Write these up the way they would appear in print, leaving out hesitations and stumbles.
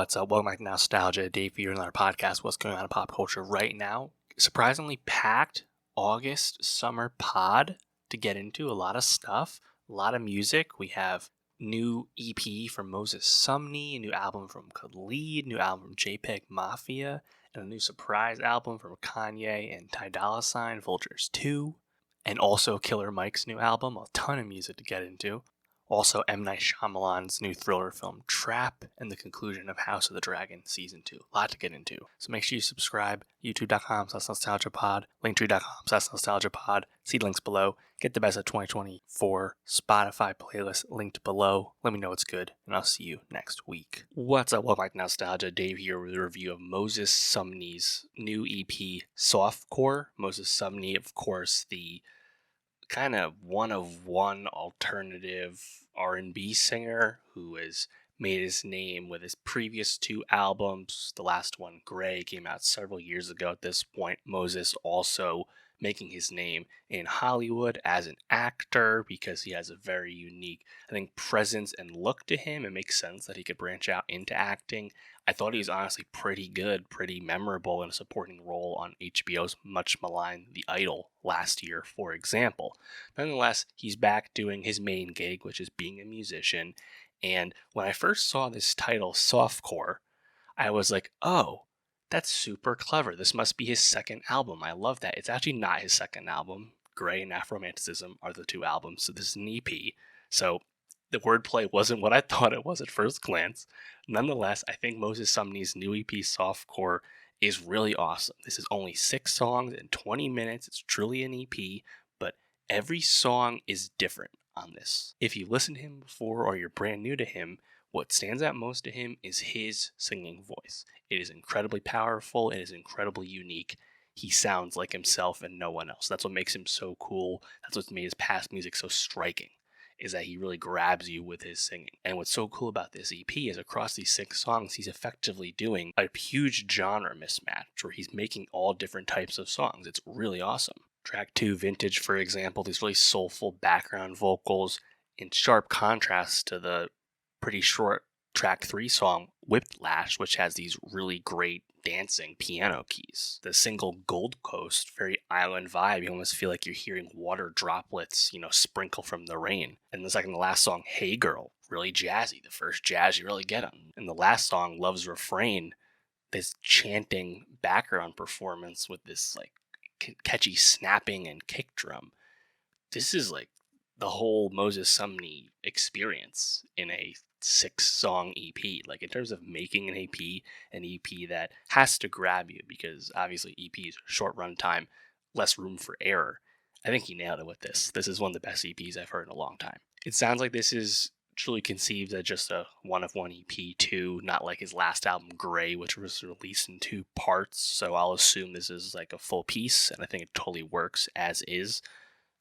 What's up? Welcome back to Nostalgia. Dave here, another podcast. What's going on in pop culture right now? Surprisingly packed August summer pod to get into. A lot of stuff, a lot of music. We have new EP from Moses Sumney, a new album from Khalid, new album from JPEGMAFIA, and a new surprise album from Kanye and Dolla, Vultures 2, and also Killer Mike's new album. A ton of music to get into. Also, M. Night Shyamalan's new thriller film, Trap, and the conclusion of House of the Dragon Season 2. A lot to get into. So make sure you subscribe, youtube.com/nostalgiapod, linktree.com/nostalgiapod, see links below. Get the best of 2024 Spotify playlist linked below. Let me know it's good, and I'll see you next week. What's up? Welcome back to Nostalgia. Dave here with a review of Moses Sumney's new EP, Softcore. Moses Sumney, of course, the kind of one-of-one alternative R&B singer who has made his name with his previous two albums. The last one, Grey, came out several years ago at this point. Moses also making his name in Hollywood as an actor because he has a very unique, I think, presence and look to him. It makes sense that he could branch out into acting. I thought he was honestly pretty good, pretty memorable in a supporting role on HBO's much maligned The Idol last year, for example. Nonetheless, he's back doing his main gig, which is being a musician. And when I first saw this title, Softcore, I was like, oh, that's super clever. This must be his second album. I love that. It's actually not his second album. Grey and Afromanticism are the two albums, so this is an EP. So the wordplay wasn't what I thought it was at first glance. Nonetheless, I think Moses Sumney's new EP, Softcore, is really awesome. This is only 6 songs in 20 minutes. It's truly an EP, but every song is different on this. If you listened to him before or you're brand new to him, what stands out most to him is his singing voice. It is incredibly powerful. It is incredibly unique. He sounds like himself and no one else. That's what makes him so cool. That's what's made his past music so striking, is that he really grabs you with his singing. And what's so cool about this EP is across these 6 songs, he's effectively doing a huge genre mismatch where he's making all different types of songs. It's really awesome. Track 2, Vintage, for example, these really soulful background vocals in sharp contrast to the pretty short track 3 song, Whiplash, which has these really great dancing piano keys. The single Gold Coast, very island vibe. You almost feel like you're hearing water droplets, sprinkle from the rain. And the second to last song, Hey Girl, really jazzy. The first jazz you really get on. And the last song, Love's Refrain, this chanting background performance with this like catchy snapping and kick drum. This is like the whole Moses Sumney experience in a 6-song EP. Like in terms of making an EP that has to grab you, because obviously EPs, short run time, less room for error. I think he nailed it with this. This is one of the best EPs I've heard in a long time. It sounds like this is truly conceived as just a one-of-one EP too, not like his last album, Grey, which was released in 2 parts. So I'll assume this is like a full piece, and I think it totally works as is.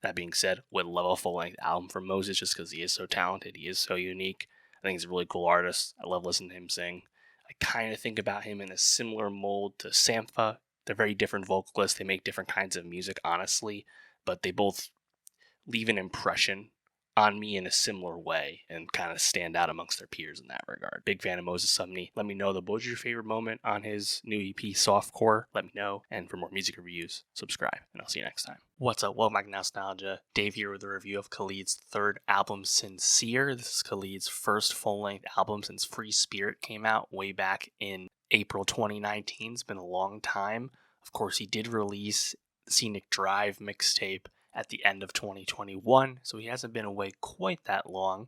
That being said, would love a full-length album from Moses just because he is so talented. He is so unique. I think he's a really cool artist. I love listening to him sing. I kind of think about him in a similar mold to Sampha. They're very different vocalists. They make different kinds of music, honestly, but they both leave an impression on me in a similar way and kind of stand out amongst their peers in that regard. Big fan of Moses Sumney. Let me know what was your favorite moment on his new EP, Softcore. Let me know. And for more music reviews, subscribe, and I'll see you next time. What's up? Welcome back to Nostalgia. Dave here with a review of Khalid's 3rd album, Sincere. This is Khalid's first full-length album since Free Spirit came out way back in April 2019. It's been a long time. Of course, he did release Scenic Drive mixtape at the end of 2021, so he hasn't been away quite that long.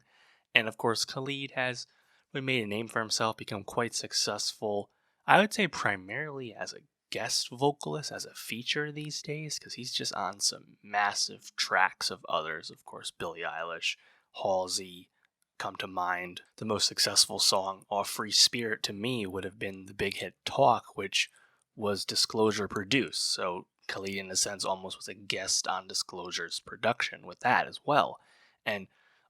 And of course, Khalid has really made a name for himself, become quite successful, I would say primarily as a guest vocalist, as a feature these days, because he's just on some massive tracks of others. Of course, Billie Eilish, Halsey come to mind. The most successful song off Free Spirit to me would have been the big hit Talk, which was Disclosure produced. So Khalid, in a sense, almost was a guest on Disclosure's production with that as well. And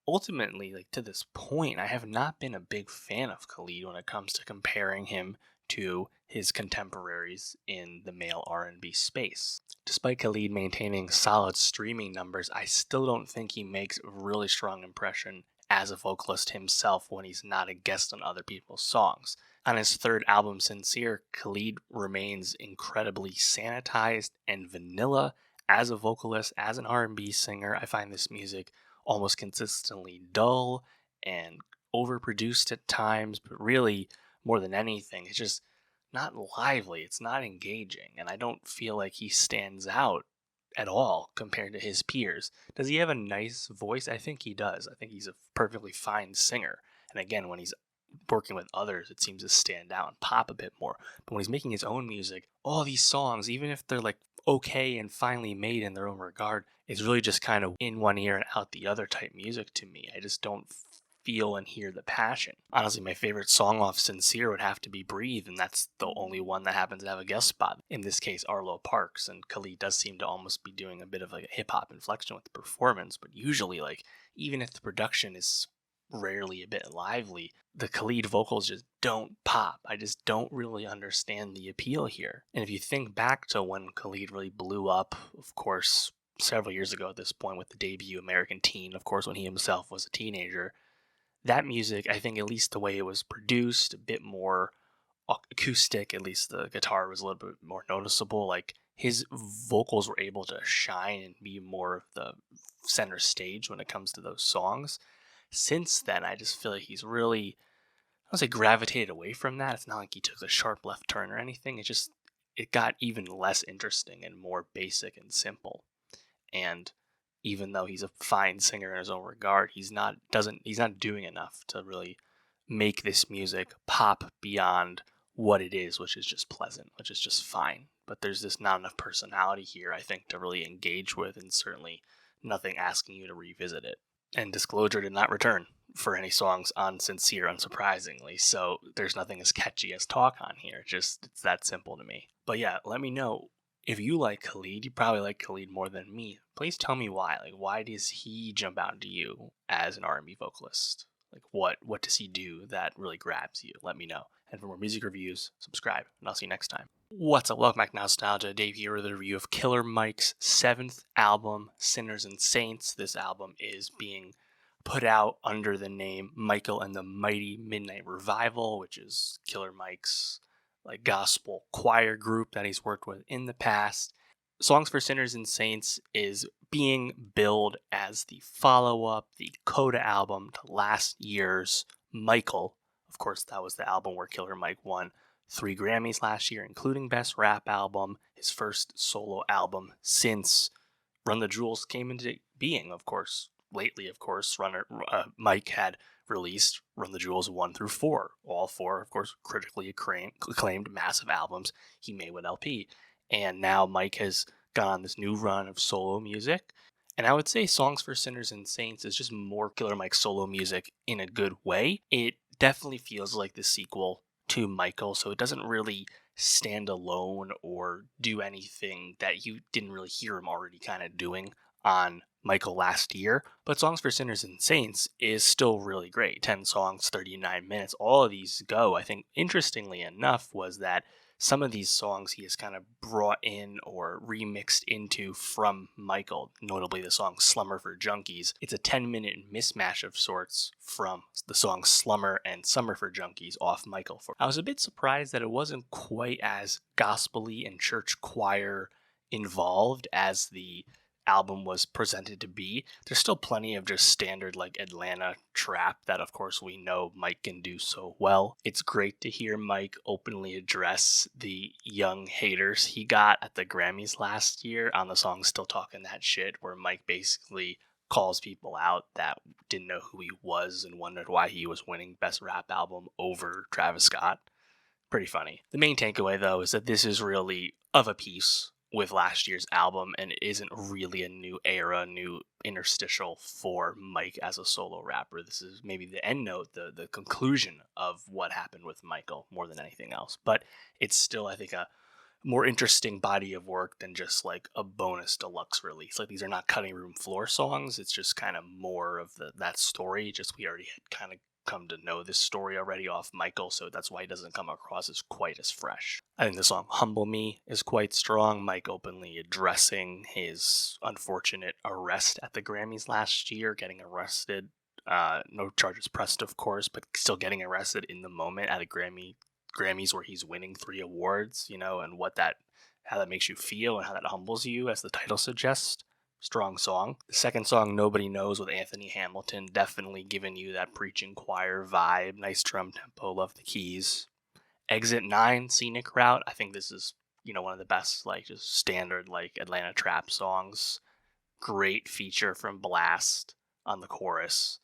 ultimately, like to this point, I have not been a big fan of Khalid when it comes to comparing him to his contemporaries in the male R&B space. Despite Khalid maintaining solid streaming numbers, I still don't think he makes a really strong impression as a vocalist himself when he's not a guest on other people's songs. On his third album, Sincere, Khalid remains incredibly sanitized and vanilla as a vocalist, as an R&B singer. I find this music almost consistently dull and overproduced at times, but really, more than anything, it's just not lively. It's not engaging, and I don't feel like he stands out at all compared to his peers. Does he have a nice voice? I think he does. I think he's a perfectly fine singer. And again, when he's working with others, it seems to stand out and pop a bit more. But when he's making his own music, all these songs, even if they're like okay and finely made in their own regard, it's really just kind of in one ear and out the other type music to me. I just don't feel and hear the passion. Honestly, my favorite song off Sincere would have to be Breathe, and that's the only one that happens to have a guest spot. In this case, Arlo Parks, and Khalid does seem to almost be doing a bit of like a hip hop inflection with the performance, but usually, like, even if the production is rarely a bit lively, the Khalid vocals just don't pop. I just don't really understand the appeal here. And if you think back to when Khalid really blew up, of course, several years ago at this point with the debut American Teen, of course, when he himself was a teenager, that music, I think, at least the way it was produced, a bit more acoustic, at least the guitar was a little bit more noticeable. Like, his vocals were able to shine and be more of the center stage when it comes to those songs. Since then, I just feel like he's really, I don't say gravitated away from that. It's not like he took a sharp left turn or anything. It got even less interesting and more basic and simple. And even though he's a fine singer in his own regard, he's not doing enough to really make this music pop beyond what it is, which is just pleasant, which is just fine. But there's just not enough personality here, I think, to really engage with, and certainly nothing asking you to revisit it. And Disclosure did not return for any songs on Sincere, unsurprisingly, so there's nothing as catchy as Talk on here. It's that simple to me. But yeah, let me know. If you like Khalid, you probably like Khalid more than me. Please tell me why. Like, why does he jump out to you as an R&B vocalist? Like, what does he do that really grabs you? Let me know. And for more music reviews, subscribe, and I'll see you next time. What's up? Welcome back to Nostalgia. Dave here with a review of Killer Mike's 7th album, Sinners and Saints. This album is being put out under the name Michael and the Mighty Midnight Revival, which is Killer Mike's like gospel choir group that he's worked with in the past. Songs for Sinners and Saints is being billed as the follow-up, the coda album to last year's Michael. Of course, that was the album where Killer Mike won 3 Grammys last year, including Best Rap Album, his first solo album since Run the Jewels came into being, of course. Lately, of course, Mike had released Run the Jewels 1 through 4. All 4, of course, critically acclaimed massive albums he made with LP. And now Mike has gone on this new run of solo music. And I would say Songs for Sinners and Saints is just more Killer Mike solo music in a good way. It definitely feels like the sequel to Michael, so it doesn't really stand alone or do anything that you didn't really hear him already kind of doing on Michael last year. But Songs for Sinners and Saints is still really great. 10 songs, 39 minutes, all of these go. I think interestingly enough was that some of these songs he has kind of brought in or remixed into from Michael, notably the song Slumber for Junkies. It's a 10-minute mismatch of sorts from the song Slumber and Summer for Junkies off Michael. I was a bit surprised that it wasn't quite as gospel-y and church choir involved as the album was presented to be. There's still plenty of just standard like Atlanta trap that of course we know Mike can do so well. It's great to hear Mike openly address the young haters he got at the Grammys last year on the song Still Talking That Shit, where Mike basically calls people out that didn't know who he was and wondered why he was winning Best Rap Album over Travis Scott. Pretty funny. The main takeaway though is that this is really of a piece with last year's album, and it isn't really a new era, new interstitial for Mike as a solo rapper. This is maybe the end note, the conclusion of what happened with Michael more than anything else. But it's still, I think, a more interesting body of work than just like a bonus deluxe release. Like, these are not cutting room floor songs. It's just kind of more of that story. Just we already had kind of come to know this story already off Michael, so that's why he doesn't come across as quite as fresh. I think the song Humble Me is quite strong. Mike openly addressing his unfortunate arrest at the Grammys last year, getting arrested. No charges pressed, of course, but still getting arrested in the moment at a Grammy Grammys where he's winning 3 awards, and how that makes you feel and how that humbles you, as the title suggests. Strong song. The second song, Nobody Knows, with Anthony Hamilton, definitely giving you that preaching choir vibe. Nice drum tempo, love the keys. Exit 9, Scenic Route. I think this is, one of the best, just standard, Atlanta trap songs. Great feature from Blast on the chorus.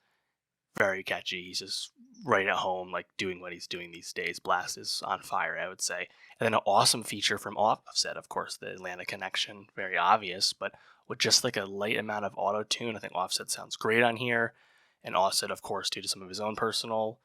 Very catchy. He's just right at home, doing what he's doing these days. Blast is on fire, I would say. And then an awesome feature from Offset, of course, the Atlanta connection. Very obvious, but with just a light amount of auto-tune, I think Offset sounds great on here. And Offset, of course, due to some of his own personal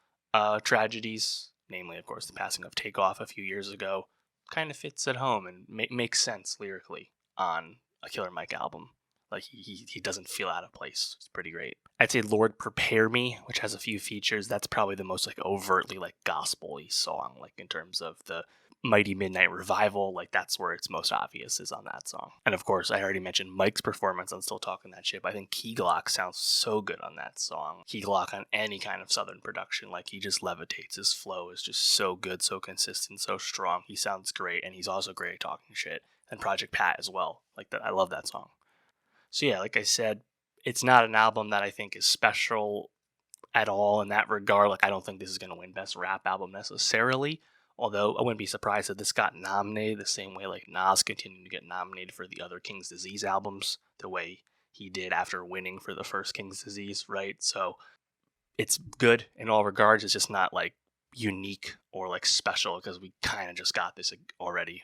tragedies, namely, of course, the passing of Takeoff a few years ago, kind of fits at home and makes sense lyrically on a Killer Mike album. He doesn't feel out of place. It's pretty great. I'd say Lord Prepare Me, which has a few features. That's probably the most overtly gospel-y song, in terms of the Mighty Midnight Revival. That's where it's most obvious, is on that song. And of course, I already mentioned Mike's performance on Still Talking That Shit, but I think Key Glock sounds so good on that song. Key Glock on any kind of Southern production, he just levitates. His flow is just so good, so consistent, so strong. He sounds great, and he's also great at talking shit. And Project Pat as well. I love that song. So yeah, like I said, it's not an album that I think is special at all in that regard. I don't think this is going to win Best Rap Album necessarily, although I wouldn't be surprised if this got nominated the same way Nas continued to get nominated for the other King's Disease albums, the way he did after winning for the first King's Disease, right? So it's good in all regards. It's just not unique or special, because we kind of just got this already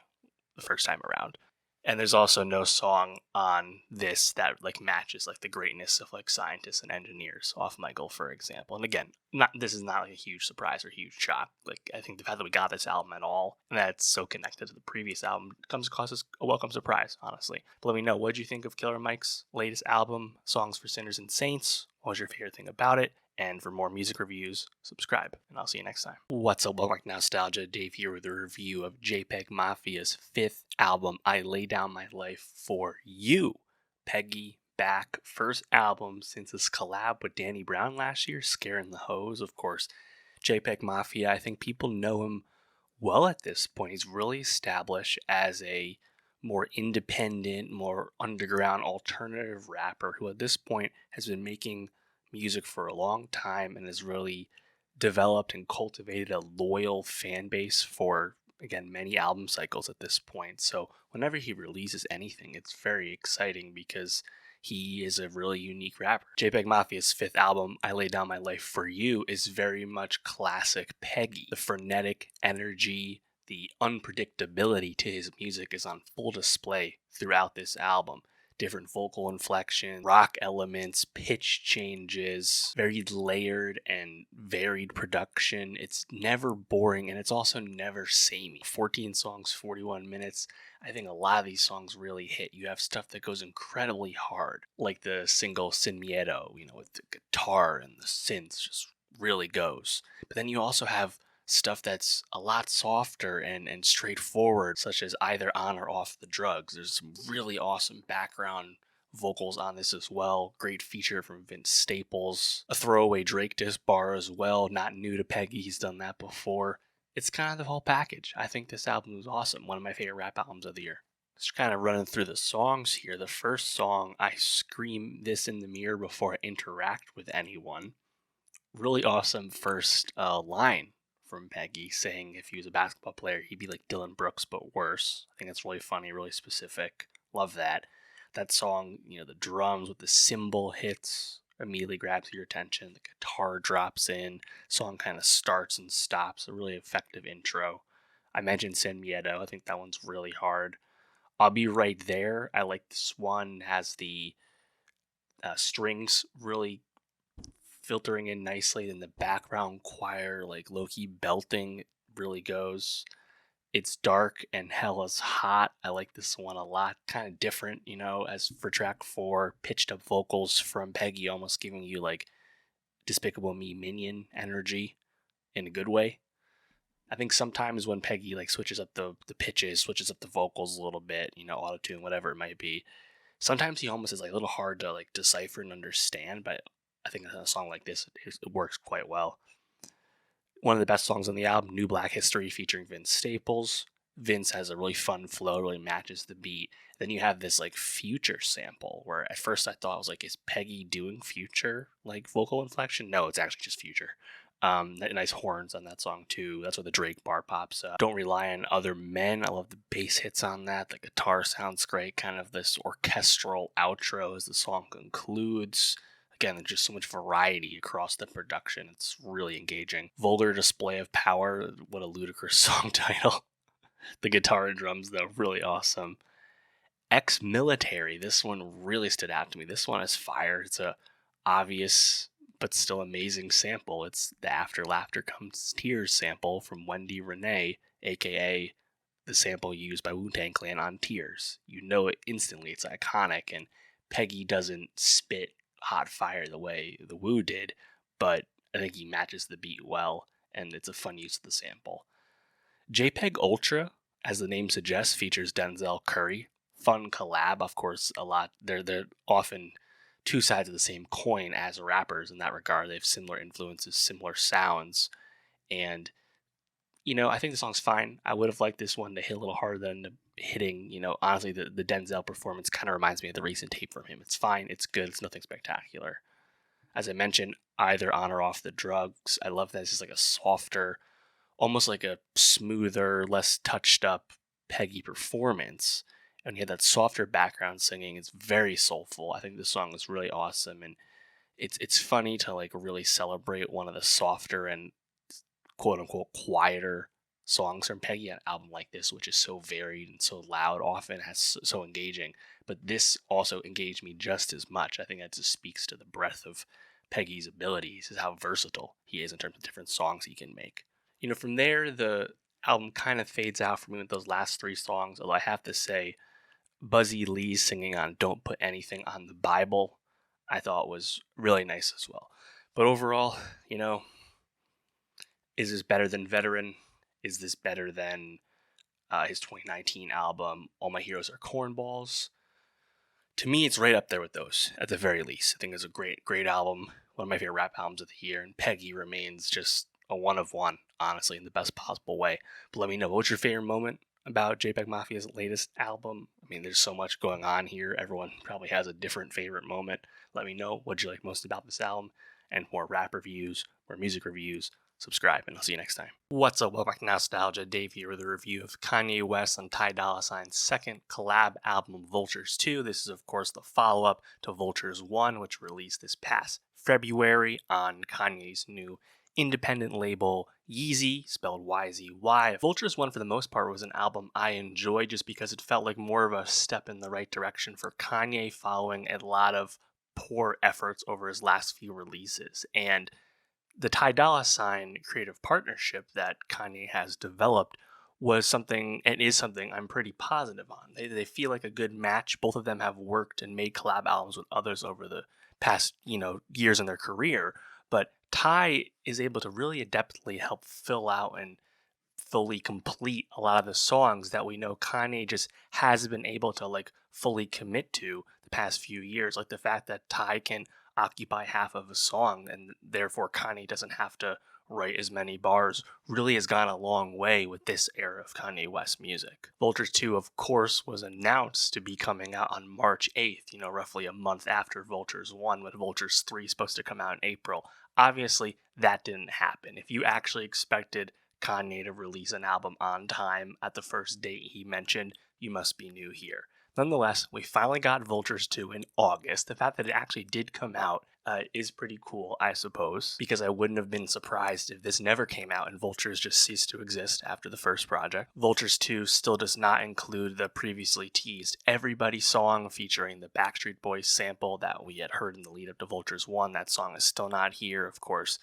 the first time around. And there's also no song on this that matches the greatness of Scientists and Engineers off Michael, for example. And again, this is not a huge surprise or huge shock. I think the fact that we got this album at all, and that it's so connected to the previous album, comes across as a welcome surprise, honestly. But let me know, what did you think of Killer Mike's latest album, Songs for Sinners and Saints? What was your favorite thing about it? And for more music reviews, subscribe, and I'll see you next time. What's up, welcome to Nostalgia. Dave here with a review of JPEGMAFIA's 5th album, I Lay Down My Life for You. Peggy back, first album since his collab with Danny Brown last year, Scaring the Hoes. Of course, JPEGMAFIA, I think people know him well at this point. He's really established as a more independent, more underground alternative rapper who at this point has been making music for a long time and has really developed and cultivated a loyal fan base for, again, many album cycles at this point. So whenever he releases anything, it's very exciting because he is a really unique rapper. JPEGMAFIA's 5th album, I Lay Down My Life for You, is very much classic Peggy. The frenetic energy, the unpredictability to his music is on full display throughout this album. Different vocal inflection, rock elements, pitch changes, very layered and varied production. It's never boring, and it's also never samey. 14 songs, 41 minutes. I think a lot of these songs really hit. You have stuff that goes incredibly hard, like the single Sin Miedo, with the guitar and the synths just really goes. But then you also have stuff that's a lot softer and straightforward, such as Either On or Off the Drugs. There's some really awesome background vocals on this as well. Great feature from Vince Staples. A throwaway Drake diss bar as well. Not new to Peggy. He's done that before. It's kind of the whole package. I think this album is awesome. One of my favorite rap albums of the year. Just kind of running through the songs here. The first song, I scream this in the mirror before I interact with anyone. Really awesome first line from Peggy, saying if he was a basketball player, he'd be like Dylan Brooks, but worse. I think that's really funny, really specific. Love that. That song, the drums with the cymbal hits immediately grabs your attention. The guitar drops in. Song kind of starts and stops. A really effective intro. I mentioned Sin Miedo. I think that one's really hard. I'll Be Right There. I like this one. Has the strings really filtering in nicely, and the background choir low-key belting really goes. It's dark and hell is hot. I like this one a lot. Kind of different, as for track 4, pitched up vocals from Peggy, almost giving you Despicable Me Minion energy in a good way. I think sometimes when Peggy switches up the pitches, switches up the vocals a little bit, auto-tune, whatever it might be, sometimes he almost is a little hard to decipher and understand, but I think in a song like this, it works quite well. One of the best songs on the album, New Black History featuring Vince Staples. Vince has a really fun flow, really matches the beat. Then you have this like Future sample where at first I thought I was like, is Peggy doing Future like vocal inflection? No, it's actually just Future. Nice horns on that song too. That's where the Drake bar pops up. Don't Rely on Other Men. I love the bass hits on that. The guitar sounds great. Kind of this orchestral outro as the song concludes. Again, there's just so much variety across the production. It's really engaging. Vulgar Display of Power. What a ludicrous song title. The guitar and drums, though, really awesome. Ex-Military. This one really stood out to me. This one is fire. It's a obvious but still amazing sample. It's the After Laughter Comes Tears sample from Wendy Renee, aka the sample used by Wu-Tang Clan on Tears. You know it instantly. It's iconic, and Peggy doesn't spit hot fire the way the Wu did, but I think he matches the beat well, and it's a fun use of the sample. JPEG Ultra, as the name suggests, features Denzel Curry. Fun collab, of course. A lot. They're often two sides of the same coin as rappers in that regard. They have similar influences, similar sounds, and I think the song's fine. I would have liked this one to hit a little harder than hitting. Honestly, the Denzel performance kind of reminds me of the recent tape from him. It's fine. It's good. It's nothing spectacular. As I mentioned, either on or off the drugs. I love that it's just like a softer, almost like a smoother, less touched up Peggy performance. And he had that softer background singing. It's very soulful. I think this song is really awesome, and it's funny to like really celebrate one of the softer and quote unquote quieter songs from Peggy. An album like this, which is so varied and so loud, often has so engaging. But this also engaged me just as much. I think that just speaks to the breadth of Peggy's abilities, is how versatile he is in terms of different songs he can make. From there, the album kind of fades out for me with those last three songs, although I have to say, Buzzy Lee's singing on Don't Put Anything on the Bible, I thought was really nice as well. But overall, is this better than Veteran? Is this better than his 2019 album, All My Heroes Are Cornballs? To me, it's right up there with those, at the very least. I think it's a great, great album. One of my favorite rap albums of the year. And Peggy remains just a one of one, honestly, in the best possible way. But let me know, what's your favorite moment about JPEGMAFIA's latest album? I mean, there's so much going on here. Everyone probably has a different favorite moment. Let me know what you like most about this album. And more rap reviews, more music reviews, subscribe, and I'll see you next time. What's up? Welcome back to Nostalgia. Dave here with a review of Kanye West and Ty Dolla $ign's second collab album, Vultures 2. This is, of course, the follow-up to Vultures 1, which released this past February on Kanye's new independent label, Yeezy, spelled Y-Z-Y. Vultures 1, for the most part, was an album I enjoyed just because it felt like more of a step in the right direction for Kanye following a lot of poor efforts over his last few releases. And the Ty Dolla $ign creative partnership that Kanye has developed was something, and is something, I'm pretty positive on. They feel like a good match. Both of them have worked and made collab albums with others over the past, years in their career. But Ty is able to really adeptly help fill out and fully complete a lot of the songs that we know Kanye just hasn't been able to like fully commit to the past few years. Like the fact that Ty can occupy half of a song and therefore Kanye doesn't have to write as many bars really has gone a long way with this era of Kanye West music. Vultures 2, of course, was announced to be coming out on March 8th, roughly a month after Vultures 1, with Vultures 3 supposed to come out in April. Obviously, that didn't happen. If you actually expected Kanye to release an album on time at the first date he mentioned, you must be new here. Nonetheless, we finally got Vultures 2 in August. The fact that it actually did come out is pretty cool, I suppose, because I wouldn't have been surprised if this never came out and Vultures just ceased to exist after the first project. Vultures 2 still does not include the previously teased Everybody song featuring the Backstreet Boys sample that we had heard in the lead up to Vultures 1. That song is still not here, of course.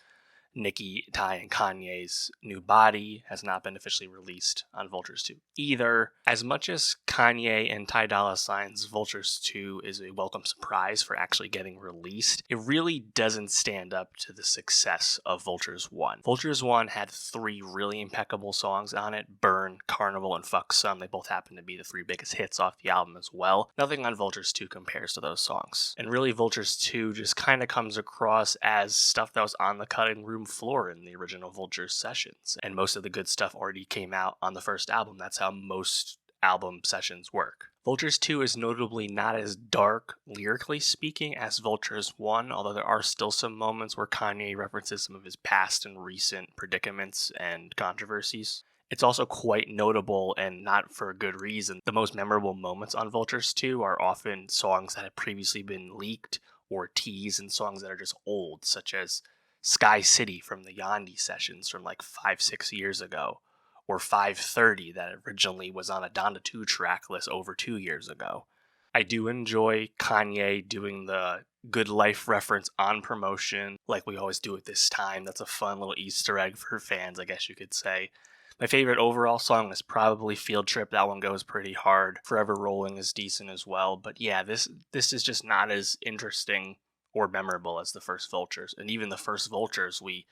Nicki, Ty, and Kanye's New Body has not been officially released on Vultures 2 either. As much as Kanye and Ty Dolla $ign's Vultures 2 is a welcome surprise for actually getting released, it really doesn't stand up to the success of Vultures 1. Vultures 1 had 3 really impeccable songs on it: Burn, Carnival, and Fuck Some. They both happen to be the 3 biggest hits off the album as well. Nothing on Vultures 2 compares to those songs. And really, Vultures 2 just kind of comes across as stuff that was on the cutting room room floor in the original Vultures sessions, and most of the good stuff already came out on the first album. That's how most album sessions work. Vultures 2 is notably not as dark, lyrically speaking, as Vultures 1, although there are still some moments where Kanye references some of his past and recent predicaments and controversies. It's also quite notable, and not for a good reason. The most memorable moments on Vultures 2 are often songs that have previously been leaked or teased, and songs that are just old, such as Sky City from the Yandi sessions from like 5-6 years ago, or 530 that originally was on a Donda 2 track list over 2 years ago. I do enjoy Kanye doing the good life reference on promotion, like we always do at this time. That's a fun little Easter egg for fans, I guess you could say. My favorite overall song is probably Field Trip. That one goes pretty hard. Forever Rolling is decent as well. But yeah, this is just not as interesting or memorable as the first Vultures. And even the first Vultures, we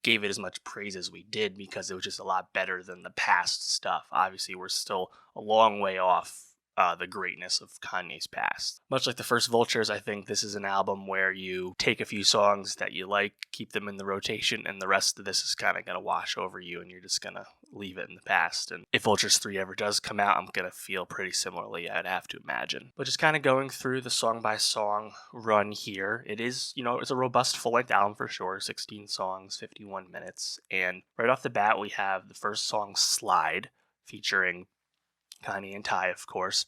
gave it as much praise as we did because it was just a lot better than the past stuff. Obviously, we're still a long way off the greatness of Kanye's past. Much like the first Vultures, I think this is an album where you take a few songs that you like, keep them in the rotation, and the rest of this is kind of going to wash over you, and you're just going to leave it in the past. And if Vultures 3 ever does come out, I'm going to feel pretty similarly, I'd have to imagine. But just kind of going through the song-by-song run here, it is, it's a robust full-length album for sure, 16 songs, 51 minutes, and right off the bat, we have the first song, Slide, featuring Kanye and Ty, of course.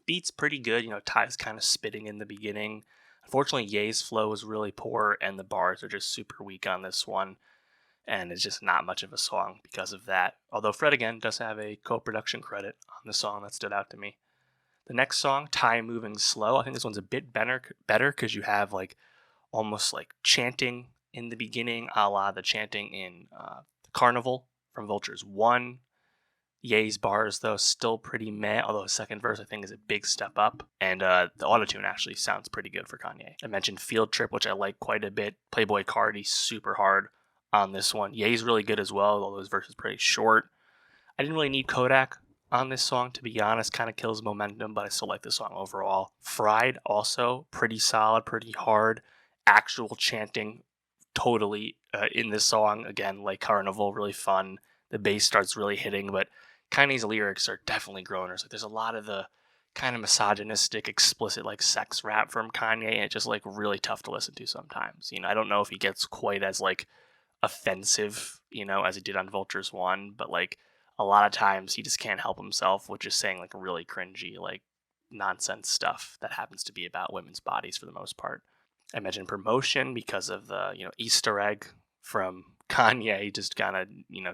Beat's pretty good. Ty's kind of spitting in the beginning. Unfortunately, Ye's flow is really poor, and the bars are just super weak on this one. And it's just not much of a song because of that. Although Fred, again, does have a co-production credit on the song that stood out to me. The next song, Ty Moving Slow, I think this one's a bit better because you have almost like chanting in the beginning, a la the chanting in Carnival from Vultures 1. Ye's bars, though, still pretty meh, although his second verse, I think, is a big step up. And the autotune actually sounds pretty good for Kanye. I mentioned Field Trip, which I like quite a bit. Playboy Cardi, super hard on this one. Ye's really good as well, although his verse is pretty short. I didn't really need Kodak on this song, to be honest. Kind of kills momentum, but I still like the song overall. Fried, also, pretty solid, pretty hard. Actual chanting, totally in this song. Again, like Carnival, really fun. The bass starts really hitting, but Kanye's lyrics are definitely groaners. There's a lot of the kind of misogynistic, explicit, sex rap from Kanye, and it's just really tough to listen to sometimes. I don't know if he gets quite as offensive, as he did on Vultures 1, but a lot of times he just can't help himself with just saying really cringy, nonsense stuff that happens to be about women's bodies for the most part. I mentioned Promotion because of the, Easter egg from Kanye, just kind of,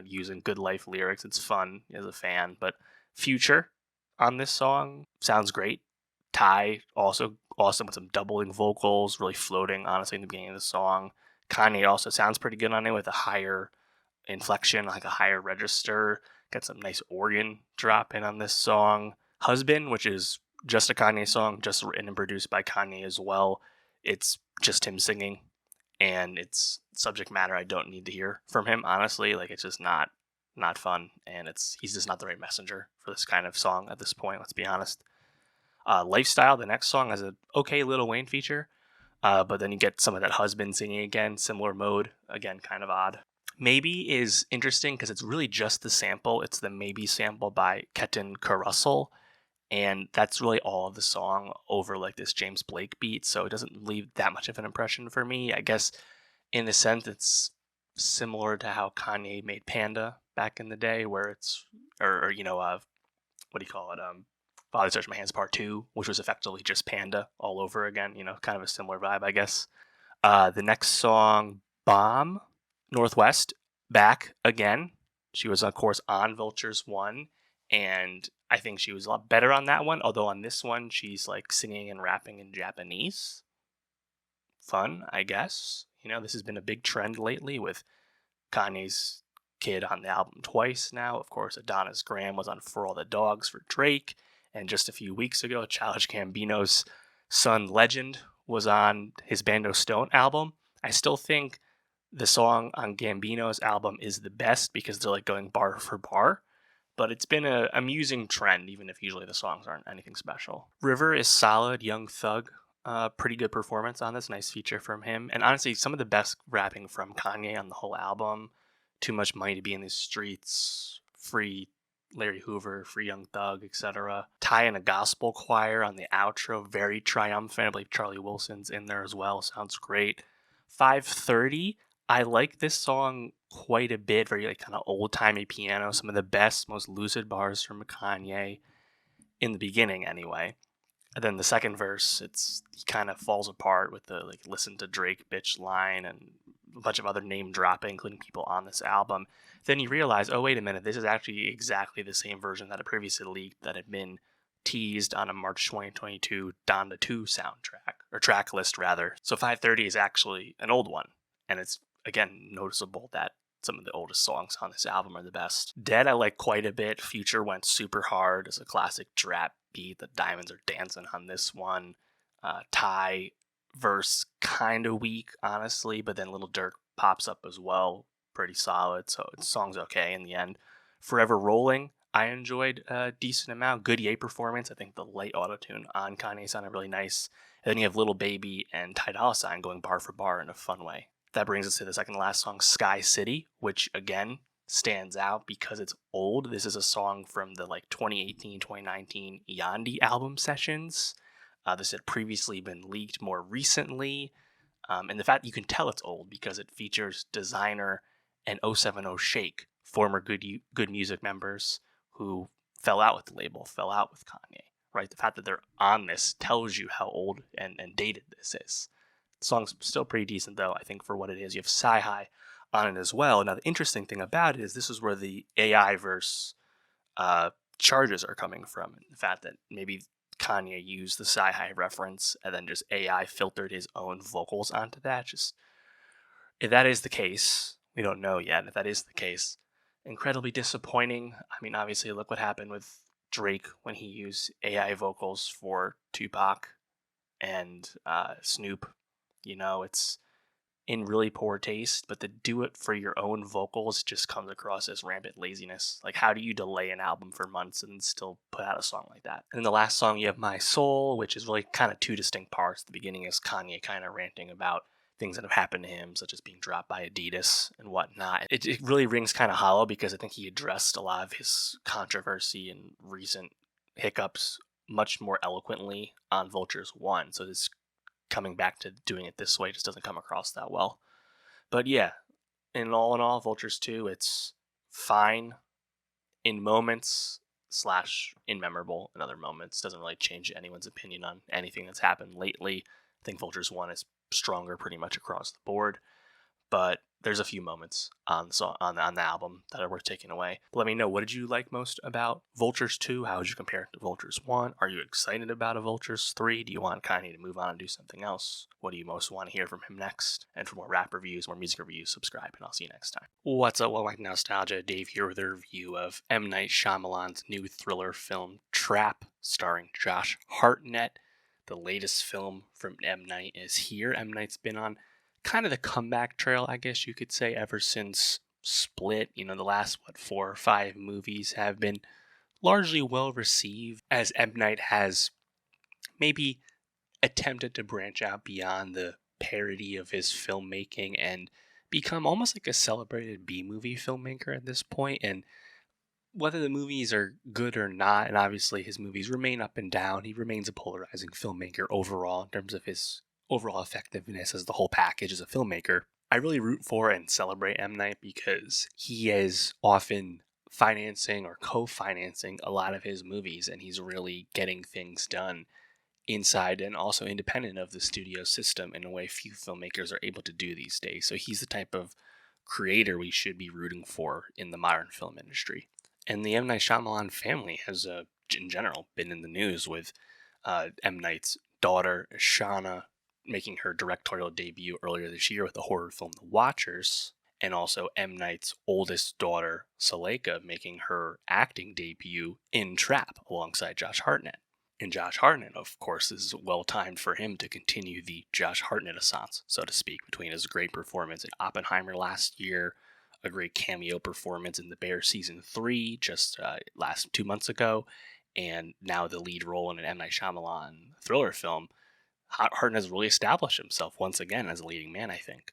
using good life lyrics. It's fun as a fan. But Future on this song sounds great. Ty, also awesome with some doubling vocals, really floating, honestly, in the beginning of the song. Kanye also sounds pretty good on it with a higher inflection, a higher register. Got some nice organ drop in on this song. Husband, which is just a Kanye song, just written and produced by Kanye as well. It's just him singing, and it's subject matter I don't need to hear from him, honestly. It's just not fun, and he's just not the right messenger for this kind of song at this point, let's be honest. Lifestyle, the next song, has an okay Lil Wayne feature, but then you get some of that husband singing again, similar mode, again, kind of odd. Maybe is interesting because it's really just the sample. It's the Maybe sample by Ketan Carussell, and that's really all of the song over this James Blake beat, so it doesn't leave that much of an impression for me. I guess in a sense it's similar to how Kanye made Panda back in the day, where it's what do you call it, Father Search My Hands Part 2, which was effectively just Panda all over again, kind of a similar vibe, I guess. The next song, Bomb, Northwest, back again. She was, of course, on Vultures 1, and I think she was a lot better on that one, although on this one, she's singing and rapping in Japanese. Fun, I guess. This has been a big trend lately with Kanye's kid on the album twice now. Of course, Adonis Graham was on For All the Dogs for Drake, and just a few weeks ago, Childish Gambino's son Legend was on his Bando Stone album. I still think the song on Gambino's album is the best because they're going bar for bar. But it's been an amusing trend, even if usually the songs aren't anything special. River is solid. Young Thug Pretty good performance on this. Nice feature from him. And honestly, some of the best rapping from Kanye on the whole album. Too Much Money to Be in the Streets, Free Larry Hoover, Free Young Thug, etc. Tie in a gospel choir on the outro. Very triumphant. I believe Charlie Wilson's in there as well. Sounds great. 5:30. I like this song quite a bit. Very like kind of old-timey piano. Some of the best, most lucid bars from Kanye in the beginning anyway. And then the second verse, he kind of falls apart with the like "listen to Drake, bitch" line and a bunch of other name dropping, including people on this album. Then you realize, oh wait a minute, this is actually exactly the same version that had previously leaked that had been teased on a March 2022 Donda 2 soundtrack or track list rather. So 5:30 is actually an old one, and it's again noticeable that some of the oldest songs on this album are the best. Dead I like quite a bit. Future went super hard as a classic trap beat. The Diamonds Are Dancing on this one. Ty verse kind of weak, honestly, but then Little Dirk pops up as well. Pretty solid, so the song's okay in the end. Forever Rolling, I enjoyed a decent amount. Good Ye performance. I think the light autotune on Kanye sounded really nice. And then you have Little Baby and Ty Dolla $ign going bar for bar in a fun way. That brings us to the second to last song, Sky City, which again stands out because it's old. This is a song from the like 2018, 2019 Yandi album sessions. This had previously been leaked more recently. And the fact you can tell it's old because it features Designer and 070 Shake, former Good Music members who fell out with the label, fell out with Kanye, right? The fact that they're on this tells you how old and dated this is. The song's still pretty decent, though, I think, for what it is. You have Sci-Hi on it as well. Now, the interesting thing about it is this is where the AI verse charges are coming from. And the fact that maybe Kanye used the Sci-Hi reference and then just AI filtered his own vocals onto that. Just if that is the case, we don't know yet. If that is the case, incredibly disappointing. I mean, obviously, look what happened with Drake when he used AI vocals for Tupac and Snoop. You know, it's in really poor taste, but to do it for your own vocals just comes across as rampant laziness. Like, how do you delay an album for months and still put out a song like that? And then the last song, you have My Soul, which is really kind of two distinct parts. The beginning is Kanye kind of ranting about things that have happened to him, such as being dropped by Adidas and whatnot. It really rings kind of hollow because I think he addressed a lot of his controversy and recent hiccups much more eloquently on Vultures 1. So this coming back to doing it this way just doesn't come across that well. But yeah, in all, Vultures 2, it's fine in moments / immemorable in other moments. Doesn't really change anyone's opinion on anything that's happened lately. I think Vultures 1 is stronger pretty much across the board, but there's a few moments on the album that are worth taking away. Let me know, what did you like most about Vultures 2? How would you compare it to Vultures 1? Are you excited about a Vultures 3? Do you want Kanye to move on and do something else? What do you most want to hear from him next? And for more rap reviews, more music reviews, subscribe, and I'll see you next time. What's up, Welcome to Nostalgia. Dave here with a review of M. Night Shyamalan's new thriller film, Trap, starring Josh Hartnett. The latest film from M. Night is here. M. Night's been on kind of the comeback trail, I guess you could say, ever since Split. You know, the last, 4 or 5 movies have been largely well received, as M. Night has maybe attempted to branch out beyond the parody of his filmmaking and become almost like a celebrated B-movie filmmaker at this point. And whether the movies are good or not, and obviously his movies remain up and down, he remains a polarizing filmmaker overall in terms of his overall effectiveness as the whole package as a filmmaker. I really root for and celebrate M. Night because he is often financing or co-financing a lot of his movies, and he's really getting things done inside and also independent of the studio system in a way few filmmakers are able to do these days. So he's the type of creator we should be rooting for in the modern film industry. And the M. Night Shyamalan family has, in general, been in the news with M. Night's daughter, Shauna, making her directorial debut earlier this year with the horror film The Watchers, and also M. Night's oldest daughter, Suleika, making her acting debut in Trap alongside Josh Hartnett. And Josh Hartnett, of course, is well timed for him to continue the Josh Hartnett-assance, so to speak, between his great performance in Oppenheimer last year, a great cameo performance in The Bear Season 3 just last 2 months ago, and now the lead role in an M. Night Shyamalan thriller film. Hartnett has really established himself once again as a leading man, I think.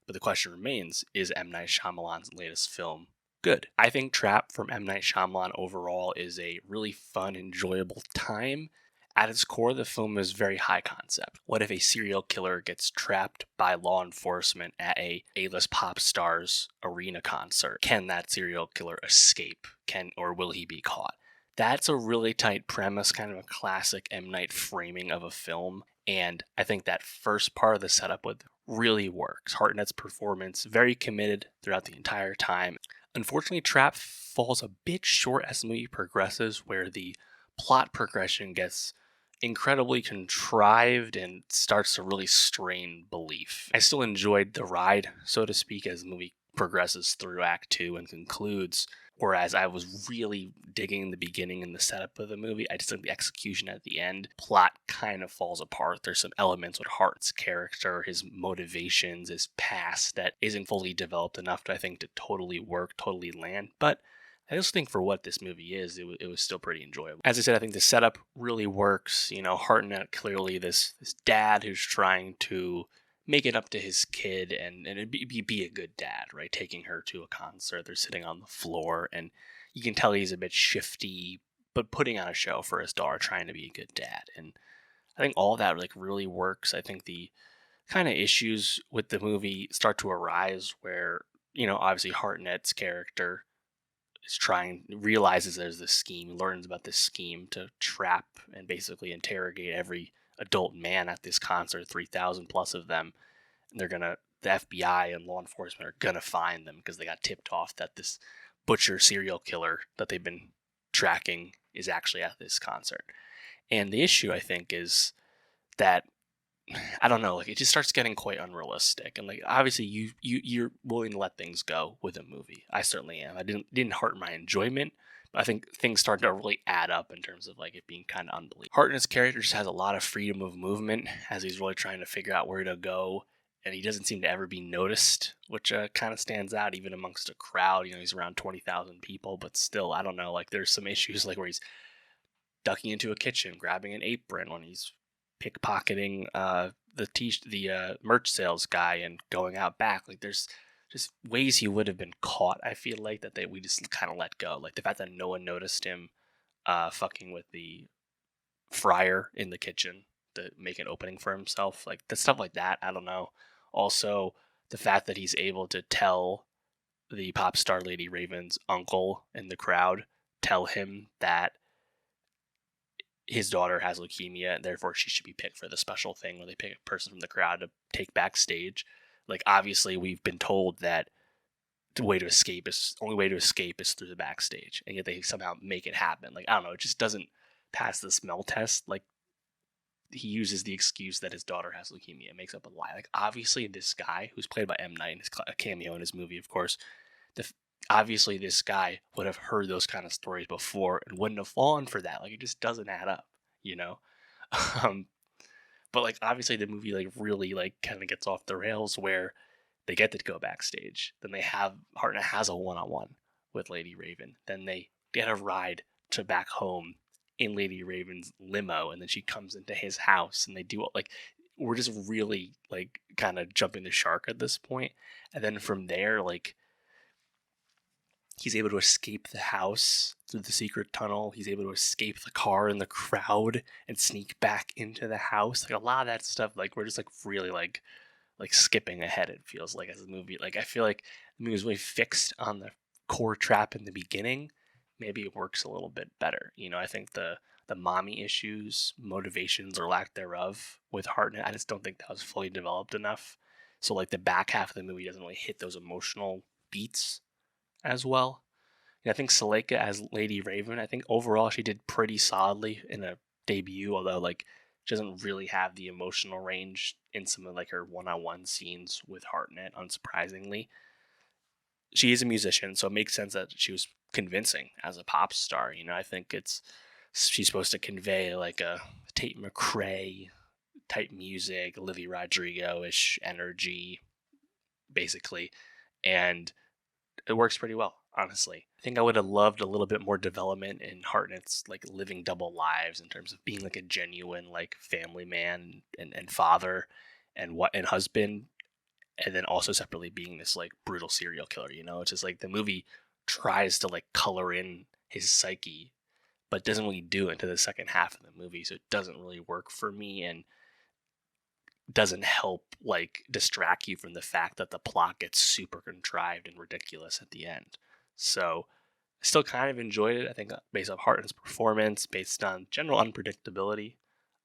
But the question remains, is M. Night Shyamalan's latest film good? I think Trap from M. Night Shyamalan overall is a really fun, enjoyable time. At its core, the film is very high concept. What if a serial killer gets trapped by law enforcement at a A-list pop star's arena concert? Can that serial killer escape? Or will he be caught? That's a really tight premise, kind of a classic M. Night framing of a film. And I think that first part of the setup really works. Hartnett's performance, very committed throughout the entire time. Unfortunately, Trap falls a bit short as the movie progresses, where the plot progression gets incredibly contrived and starts to really strain belief. I still enjoyed the ride, so to speak, as the movie progresses through Act 2 and concludes, whereas I was really digging the beginning and the setup of the movie. I just think the execution at the end, plot kind of falls apart. There's some elements with Hart's character, his motivations, his past that isn't fully developed enough to, I think, to totally work, totally land. But I just think for what this movie is, it was still pretty enjoyable. As I said, I think the setup really works. You know, Hartnett clearly this dad who's trying to make it up to his kid and be a good dad, right? Taking her to a concert, they're sitting on the floor, and you can tell he's a bit shifty, but putting on a show for his daughter, trying to be a good dad. And I think all that like really works. I think the kind of issues with the movie start to arise where, you know, obviously Hartnett's character realizes there's this scheme, learns about this scheme to trap and basically interrogate every adult man at this concert, 3,000 plus of them. And the FBI and law enforcement are gonna find them because they got tipped off that this butcher serial killer that they've been tracking is actually at this concert. And the issue, I think, is that I don't know, like it just starts getting quite unrealistic. And like obviously you're willing to let things go with a movie. I certainly am. I didn't hurt my enjoyment, but I think things start to really add up in terms of like it being kind of unbelievable. Hartnett's character just has a lot of freedom of movement as he's really trying to figure out where to go, and he doesn't seem to ever be noticed, which kind of stands out even amongst a crowd. You know, he's around 20,000 people, but still, I don't know. Like there's some issues like where he's ducking into a kitchen, grabbing an apron when he's pickpocketing the merch sales guy and going out back. Like there's just ways he would have been caught. I feel like that we just kind of let go. Like the fact that no one noticed him fucking with the fryer in the kitchen to make an opening for himself. Like the stuff like that. I don't know. Also, the fact that he's able to tell the pop star Lady Raven's uncle in the crowd, tell him that his daughter has leukemia and therefore she should be picked for the special thing where they pick a person from the crowd to take backstage. Like obviously we've been told that the only way to escape is through the backstage, and yet they somehow make it happen. Like I don't know, it just doesn't pass the smell test. Like he uses the excuse that his daughter has leukemia, it makes up a lie. Like obviously this guy who's played by M. Night, his cameo in his movie, of course, obviously this guy would have heard those kind of stories before and wouldn't have fallen for that. Like it just doesn't add up, you know. But like obviously the movie like really like kind of gets off the rails where they get to go backstage. Then Hartnett has a one-on-one with Lady Raven. Then they get a ride to back home in Lady Raven's limo, and then she comes into his house, and they do like we're just really like kind of jumping the shark at this point. And then from there, like he's able to escape the house through the secret tunnel. He's able to escape the car and the crowd and sneak back into the house. Like a lot of that stuff, like we're just like really like skipping ahead. It feels like as a movie. Like I feel like the movie was really fixed on the core trap in the beginning. Maybe it works a little bit better. You know, I think the mommy issues, motivations or lack thereof with Hartnett, I just don't think that was fully developed enough. So like the back half of the movie doesn't really hit those emotional beats as well. And I think Suleika as Lady Raven, I think overall she did pretty solidly in a debut, although like she doesn't really have the emotional range in some of like her one-on-one scenes with Hartnett, unsurprisingly. She is a musician, so it makes sense that she was convincing as a pop star. You know, I think she's supposed to convey like a Tate McRae type music, Olivia Rodrigo-ish energy, basically. And it works pretty well. honestly. I think I would have loved a little bit more development in Hartnett's like living double lives in terms of being like a genuine like family man and father and husband, and then also separately being this like brutal serial killer. It's just like the movie tries to like color in his psyche, but doesn't really do it into the second half of the movie, so it doesn't really work for me and doesn't help like distract you from the fact that the plot gets super contrived and ridiculous at the end. So I still kind of enjoyed it. I think based on Hartnett's performance, based on general unpredictability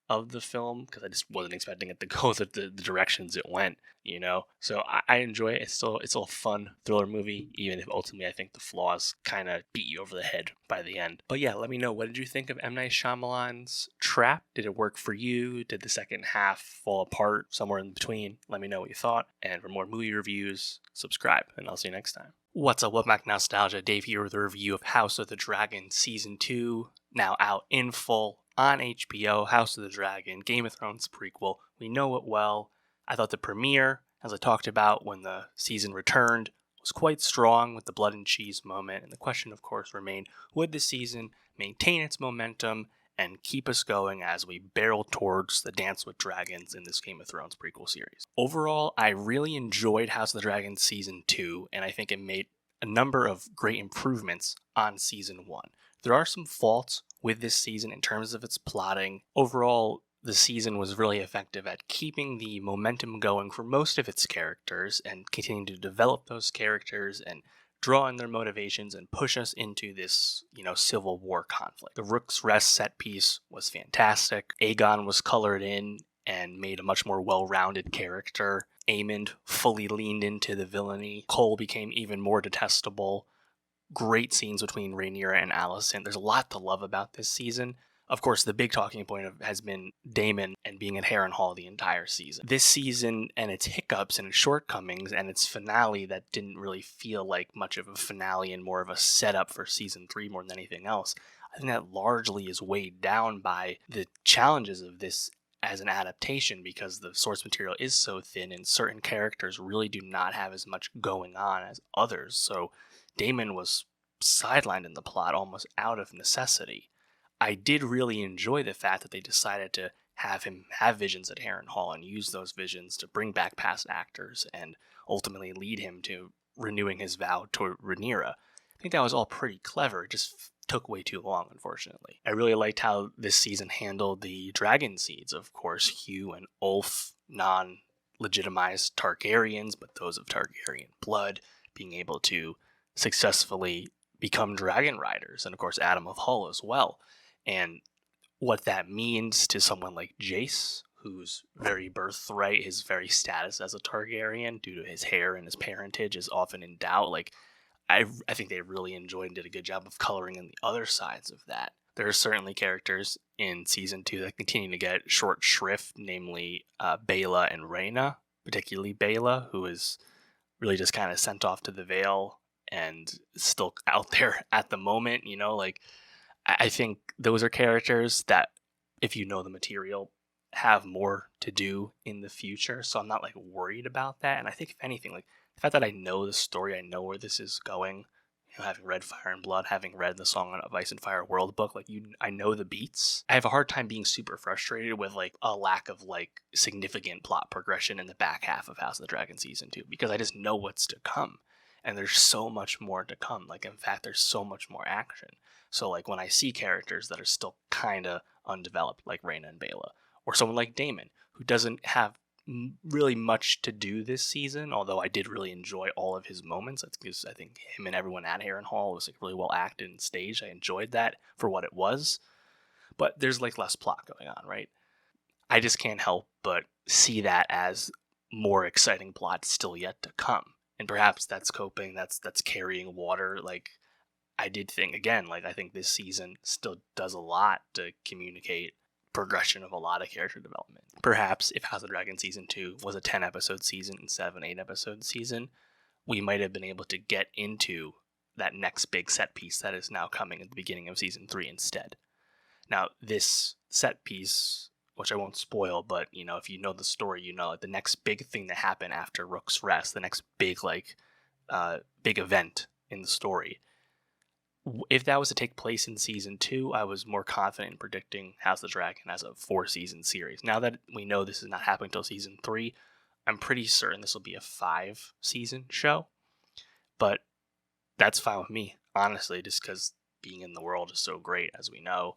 of the film, because I just wasn't expecting it to go the directions it went. So I enjoy it. It's still a fun thriller movie, even if ultimately I think the flaws kind of beat you over the head by the end. But yeah, let me know, what did you think of M. Night Shyamalan's Trap? Did it work for you? Did the second half fall apart? Somewhere in between? Let me know what you thought. And for more movie reviews, subscribe, and I'll see you next time. What's up, Welcome Back Nostalgia? Dave here with a review of House of the Dragon Season 2, now out in full on HBO. House of the Dragon, Game of Thrones prequel. We know it well. I thought the premiere, as I talked about when the season returned, was quite strong with the blood and cheese moment, and the question, of course, remained, would the season maintain its momentum and keep us going as we barrel towards the Dance with Dragons in this Game of Thrones prequel series? Overall, I really enjoyed House of the Dragon Season 2, and I think it made a number of great improvements on Season 1. There are some faults with this season in terms of its plotting. Overall, the season was really effective at keeping the momentum going for most of its characters and continuing to develop those characters and draw in their motivations and push us into this, civil war conflict. The Rook's Rest set piece was fantastic. Aegon was colored in and made a much more well-rounded character. Aemond fully leaned into the villainy. Cole became even more detestable. Great scenes between Rhaenyra and Alicent. There's a lot to love about this season. Of course, the big talking point has been Daemon and being at Harrenhal the entire season. This season and its hiccups and its shortcomings and its finale that didn't really feel like much of a finale and more of a setup for season 3 more than anything else, I think that largely is weighed down by the challenges of this as an adaptation, because the source material is so thin and certain characters really do not have as much going on as others. So Daemon was sidelined in the plot almost out of necessity. I did really enjoy the fact that they decided to have him have visions at Harrenhal and use those visions to bring back past actors and ultimately lead him to renewing his vow to Rhaenyra. I think that was all pretty clever. It just took way too long, unfortunately. I really liked how this season handled the dragon seeds. Of course, Hugh and Ulf, non-legitimized Targaryens, but those of Targaryen blood, being able to successfully become dragon riders, and of course Adam of Hull as well. And what that means to someone like Jace, whose very birthright, his very status as a Targaryen due to his hair and his parentage is often in doubt. Like, I think they really enjoyed and did a good job of coloring in the other sides of that. There are certainly characters in season 2 that continue to get short shrift, namely Baela and Rhaena, particularly Baela, who is really just kind of sent off to the Vale and still out there at the moment. I think those are characters that, if you know the material, have more to do in the future. So I'm not like worried about that. And I think if anything, like the fact that I know the story, I know where this is going, having read Fire and Blood, having read the Song of Ice and Fire World book, I know the beats. I have a hard time being super frustrated with like a lack of like significant plot progression in the back half of House of the Dragon Season 2, because I just know what's to come. And there's so much more to come. Like, in fact, there's so much more action. So, like, when I see characters that are still kind of undeveloped, like Rhaena and Baela, or someone like Daemon, who doesn't have really much to do this season, although I did really enjoy all of his moments. That's because I think him and everyone at Harrenhal was like really well acted and staged. I enjoyed that for what it was. But there's like less plot going on, right? I just can't help but see that as more exciting plot still yet to come. And perhaps that's coping, that's carrying water. Like, I did think, again, like, I think this season still does a lot to communicate progression of a lot of character development. Perhaps if House of the Dragon Season 2 was a 10-episode season instead of an 8-episode season, we might have been able to get into that next big set piece that is now coming at the beginning of Season 3 instead. Now, this set piece, which I won't spoil, but, if you know the story, like the next big thing that happened after Rook's Rest, the next big, big event in the story. If that was to take place in season 2, I was more confident in predicting House of the Dragon as a 4-season series. Now that we know this is not happening until season 3, I'm pretty certain this will be a 5-season show. But that's fine with me, honestly, just because being in the world is so great, as we know.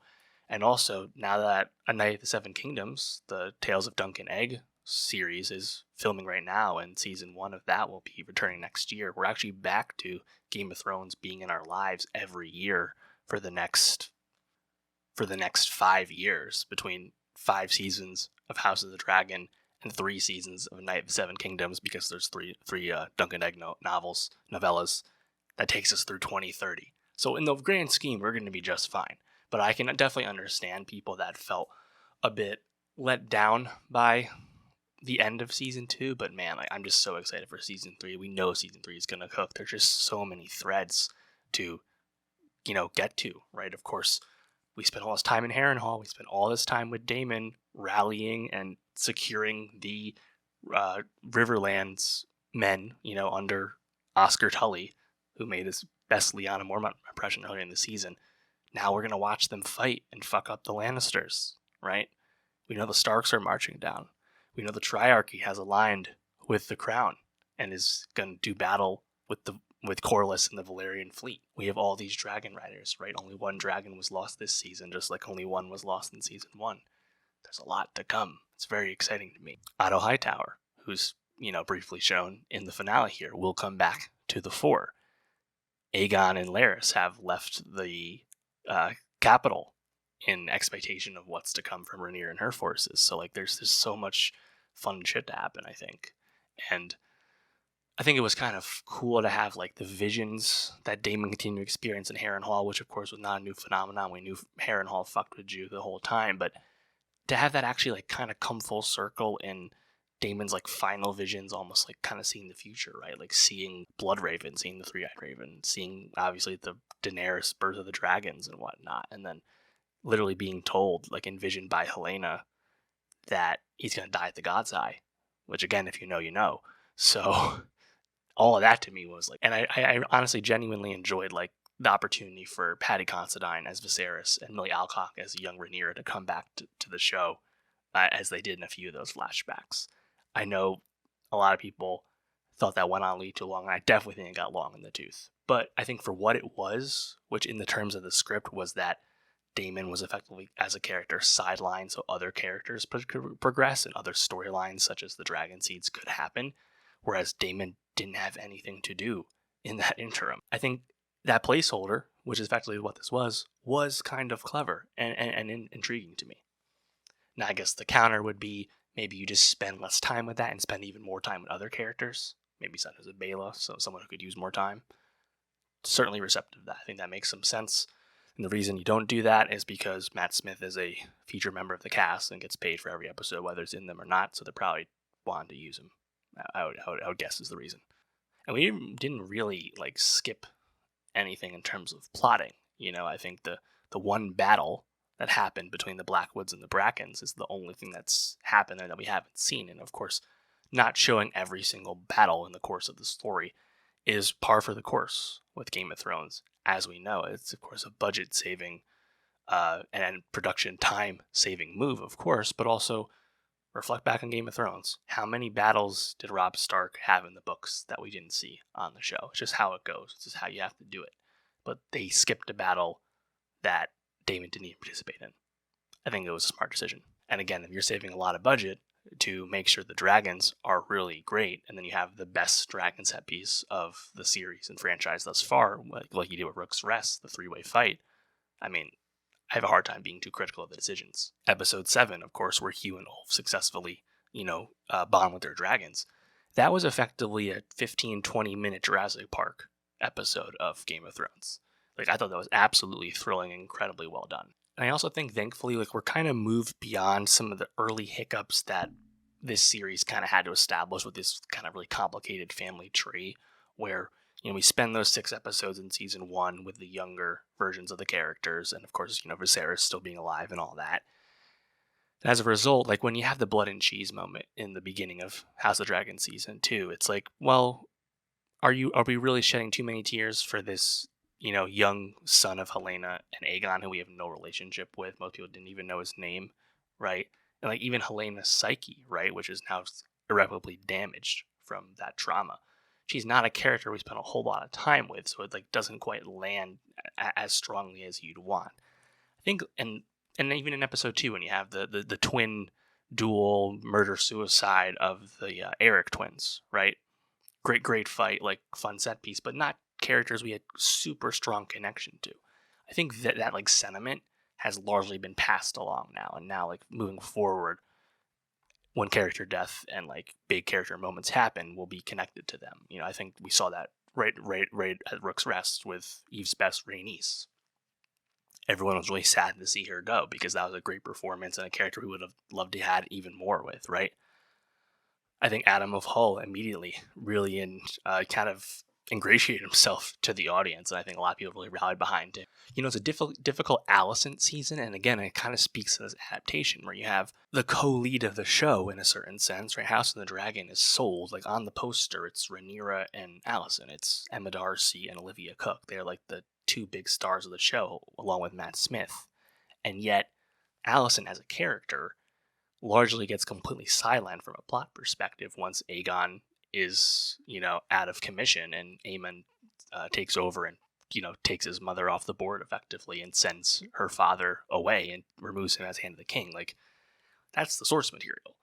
And also, now that A Night of the Seven Kingdoms, the Tales of Dunk and Egg series, is filming right now, and season 1 of that will be returning next year, we're actually back to Game of Thrones being in our lives every year for the next 5 years, between 5 seasons of House of the Dragon and 3 seasons of Night of the Seven Kingdoms, because there's three Dunk and Egg novellas that takes us through 2030. So in the grand scheme, we're going to be just fine. But I can definitely understand people that felt a bit let down by the end of season 2. But man, I'm just so excited for season 3. We know season 3 is going to cook. There's just so many threads to, get to, right? Of course, we spent all this time in Harrenhal. We spent all this time with Daemon rallying and securing the Riverlands men, under Oscar Tully, who made his best Lyanna Mormont impression earlier in the season. Now we're going to watch them fight and fuck up the Lannisters, right? We know the Starks are marching down. We know the Triarchy has aligned with the Crown and is going to do battle with Corlys and the Valyrian fleet. We have all these dragon riders, right? Only one dragon was lost this season, just like only one was lost in season 1. There's a lot to come. It's very exciting to me. Otto Hightower, who's, briefly shown in the finale here, will come back to the fore. Aegon and Larys have left the capital in expectation of what's to come from Rhaenyra and her forces. So there's so much fun shit to happen, I think. And I think it was kind of cool to have the visions that Daemon continued to experience in Harrenhal, which of course was not a new phenomenon. We knew Harrenhal fucked with you the whole time, but to have that actually kind of come full circle in Daemon's final visions, almost kind of seeing the future, right? Seeing Bloodraven, seeing the Three-Eyed Raven, seeing obviously the Daenerys Birth of the Dragons and whatnot, and then literally being told, envisioned by Helena, that he's going to die at the God's Eye, which again, if you know, you know. So all of that to me was and I honestly genuinely enjoyed the opportunity for Paddy Considine as Viserys and Millie Alcock as young Rhaenyra to come back to the show, as they did in a few of those flashbacks. I know a lot of people thought that went on a little too long, and I definitely think it got long in the tooth. But I think for what it was, which in the terms of the script was that Daemon was effectively, as a character, sidelined so other characters could progress and other storylines such as the Dragon Seeds could happen, whereas Daemon didn't have anything to do in that interim. I think that placeholder, which is effectively what this was kind of clever and intriguing to me. Now, I guess the counter would be maybe you just spend less time with that and spend even more time with other characters, maybe such as a Bela, so someone who could use more time. Certainly receptive to that. I think that makes some sense. And the reason you don't do that is because Matt Smith is a feature member of the cast and gets paid for every episode, whether it's in them or not, so they're probably wanting to use him. I would guess is the reason. And we didn't really skip anything in terms of plotting. I think the one battle that happened between the Blackwoods and the Brackens is the only thing that's happened there that we haven't seen. And of course, not showing every single battle in the course of the story is par for the course with Game of Thrones. As we know, it's of course a budget saving and production time saving move, of course, but also reflect back on Game of Thrones. How many battles did Robb Stark have in the books that we didn't see on the show? It's just how it goes. It's just how you have to do it. But they skipped a battle that Daemon didn't even participate in. I think it was a smart decision. And again, if you're saving a lot of budget to make sure the dragons are really great, and then you have the best dragon set piece of the series and franchise thus far, like you did with Rook's Rest, the 3-way fight, I mean, I have a hard time being too critical of the decisions. Episode 7, of course, where Hugh and Ulf successfully, bond with their dragons. That was effectively a 15-20 minute Jurassic Park episode of Game of Thrones. I thought that was absolutely thrilling and incredibly well done. And I also think, thankfully, we're kind of moved beyond some of the early hiccups that this series kind of had to establish with this kind of really complicated family tree, where we spend those 6 episodes in season 1 with the younger versions of the characters, and of course, Viserys still being alive and all that. And as a result, when you have the blood and cheese moment in the beginning of House of Dragon season 2, it's well, are we really shedding too many tears for this, young son of Helena and Aegon, who we have no relationship with? Most people didn't even know his name, right? And like even Helena's psyche, right, which is now irreparably damaged from that trauma. She's not a character we spent a whole lot of time with, so it like doesn't quite land as strongly as you'd want. I think, and even in episode 2, when you have the twin duel murder suicide of the Eric twins, right? Great fight, like fun set piece, but not characters we had super strong connection to. I think that like sentiment has largely been passed along now, and now like moving forward, when character death and like big character moments happen, we'll be connected to them. I think we saw that right at Rook's Rest with Eve's best Rhaenys. Everyone was really sad to see her go because that was a great performance and a character we would have loved to have even more with, right? I think Adam of Hull immediately really kind of ingratiated himself to the audience, and I think a lot of people really rallied behind him. It's a difficult Alicent season, and again, it kind of speaks to this adaptation where you have the co-lead of the show in a certain sense, right? House of the Dragon is sold, like on the poster, it's Rhaenyra and Alicent. It's Emma Darcy and Olivia Cook. They're like the two big stars of the show, along with Matt Smith. And yet, Alicent as a character largely gets completely sidelined from a plot perspective once Aegon is, out of commission and Aemon takes over and, takes his mother off the board effectively and sends her father away and removes him as Hand of the King. Like, that's the source material.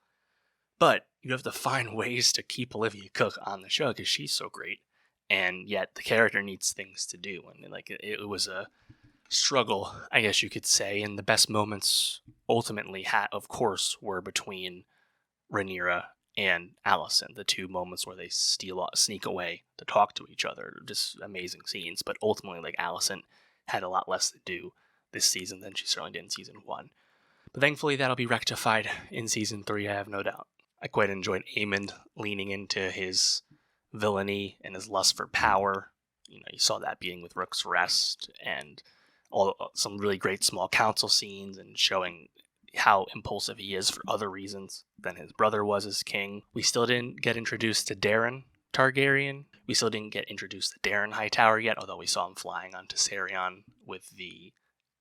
But you have to find ways to keep Olivia Cook on the show because she's so great. And yet the character needs things to do. And like it was a struggle, I guess you could say. And the best moments ultimately, of course, were between Rhaenyra and Alicent, the two moments where they sneak away to talk to each other. Just amazing scenes. But ultimately, like, Alicent had a lot less to do this season than she certainly did in season 1. But thankfully, that'll be rectified in season 3, I have no doubt. I quite enjoyed Aemon leaning into his villainy and his lust for power. You saw that being with Rook's Rest and some really great small council scenes and showing how impulsive he is for other reasons than his brother was as king. We still didn't get introduced to Daeron Targaryen. We still didn't get introduced to Daeron Hightower yet, although we saw him flying onto Serion with the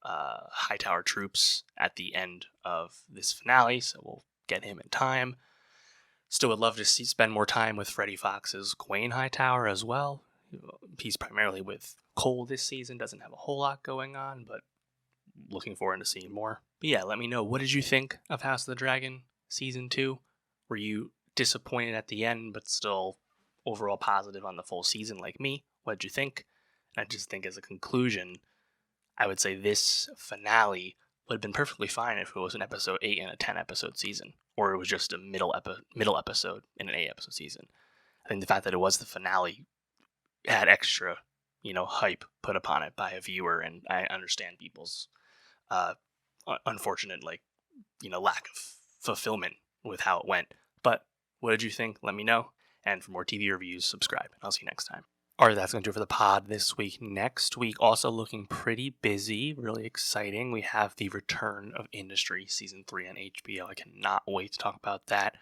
Hightower troops at the end of this finale, so we'll get him in time. Still would love to spend more time with Freddie Fox's Gwaine Hightower as well. He's primarily with Cole this season, doesn't have a whole lot going on, but looking forward to seeing more. But yeah, let me know, what did you think of House of the Dragon Season 2? Were you disappointed at the end, but still overall positive on the full season like me? What did you think? And I just think as a conclusion, I would say this finale would have been perfectly fine if it was an episode 8 in a 10-episode season, or it was just a middle episode in an 8-episode season. I think the fact that it was the finale had extra, hype put upon it by a viewer, and I understand people's unfortunate, lack of fulfillment with how it went. But what did you think? Let me know. And for more TV reviews, subscribe. I'll see you next time. All right, that's going to do it for the pod this week. Next week, also looking pretty busy, really exciting. We have the return of Industry Season 3 on HBO. I cannot wait to talk about that.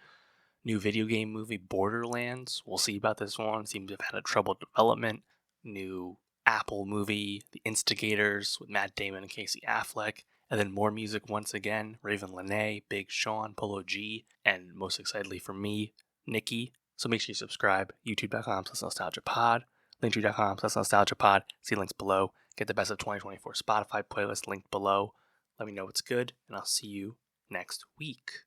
New video game movie, Borderlands. We'll see about this one. Seems to have had a troubled development. New Apple movie, The Instigators, with Matt Damon and Casey Affleck. And then more music once again. Raven Lenae, Big Sean, Polo G, and most excitedly for me, Nikki. So make sure you subscribe. YouTube.com/nostalgiapod. Linktree.com/nostalgiapod. See links below. Get the best of 2024 Spotify playlist linked below. Let me know what's good, and I'll see you next week.